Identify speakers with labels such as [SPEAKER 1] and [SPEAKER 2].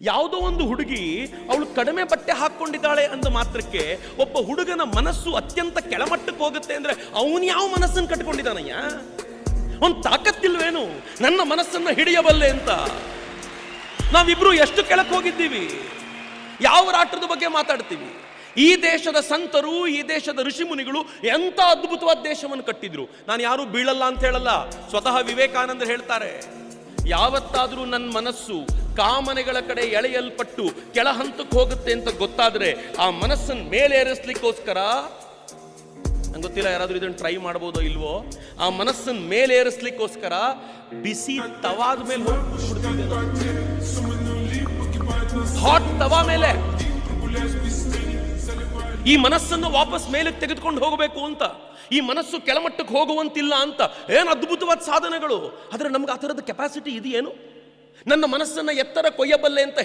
[SPEAKER 1] ಯಾವುದೋ ಒಂದು ಹುಡುಗಿ ಅವಳು ಕಡಿಮೆ ಬಟ್ಟೆ ಹಾಕೊಂಡಿದ್ದಾಳೆ ಅಂದ ಮಾತ್ರಕ್ಕೆ ಒಬ್ಬ ಹುಡುಗನ ಮನಸ್ಸು ಅತ್ಯಂತ ಕೆಳಮಟ್ಟಕ್ಕೆ ಹೋಗುತ್ತೆ ಅಂದ್ರೆ ಅವನು ಯಾವ ಮನಸ್ಸನ್ನು ಕಟ್ಕೊಂಡಿದ್ದಾನಯ್ಯ? ಅವನ್ ತಾಕತ್ತಿಲ್ವೇನು ನನ್ನ ಮನಸ್ಸನ್ನ ಹಿಡಿಯಬಲ್ಲೆ ಅಂತ? ನಾವಿಬ್ರು ಎಷ್ಟು ಕೆಳಕ್ಕೆ ಹೋಗಿದ್ದೀವಿ? ಯಾವ ರಾಷ್ಟ್ರದ ಬಗ್ಗೆ ಮಾತಾಡ್ತೀವಿ? ಈ ದೇಶದ ಸಂತರು, ಈ ದೇಶದ ಋಷಿ ಮುನಿಗಳು ಎಂತ ಅದ್ಭುತವಾದ ದೇಶವನ್ನು ಕಟ್ಟಿದ್ರು. ನಾನು ಯಾರು ಬೀಳಲ್ಲ ಅಂತ ಹೇಳಲ್ಲ, ಸ್ವತಃ ವಿವೇಕಾನಂದರು ಹೇಳ್ತಾರೆ, ಯಾವತ್ತಾದ್ರೂ ನನ್ನ ಮನಸ್ಸು ಕಾಮನೆಗಳ ಕಡೆ ಎಳೆಯಲ್ಪಟ್ಟು ಕೆಳ ಹಂತಕ್ಕೆ ಹೋಗುತ್ತೆ ಅಂತ ಗೊತ್ತಾದ್ರೆ ಆ ಮನಸ್ಸನ್ನು ಮೇಲೇರಿಸ್ಲಿಕ್ಕೋಸ್ಕರ, ನಂಗೆ ಗೊತ್ತಿಲ್ಲ ಯಾರಾದ್ರೂ ಇದನ್ನು ಟ್ರೈ ಮಾಡ್ಬೋದೋ ಇಲ್ವೋ, ಆ ಮನಸ್ಸನ್ನು ಮೇಲೇರಿಸ್ಲಿಕ್ಕೋಸ್ಕರ ಬಿಸಿ ತವಾದ ಮೇಲೆ ಹಾಟ್ ತವಾ ಮೇಲೆ ಈ ಮನಸ್ಸನ್ನು ವಾಪಸ್ ಮೇಲೆ ತೆಗೆದುಕೊಂಡು ಹೋಗಬೇಕು ಅಂತ, ಈ ಮನಸ್ಸು ಕೆಳಮಟ್ಟಕ್ಕೆ ಹೋಗುವಂತಿಲ್ಲ ಅಂತ. ಏನು ಅದ್ಭುತವಾದ ಸಾಧನೆಗಳು! ಆದರೆ ನಮ್ಗೆ ಆ ಥರದ ಕೆಪಾಸಿಟಿ ಇದೆಯೇನು? ನನ್ನ ಮನಸ್ಸನ್ನು ಎತ್ತರ ಕೊಯ್ಯಬಲ್ಲೆ ಅಂತ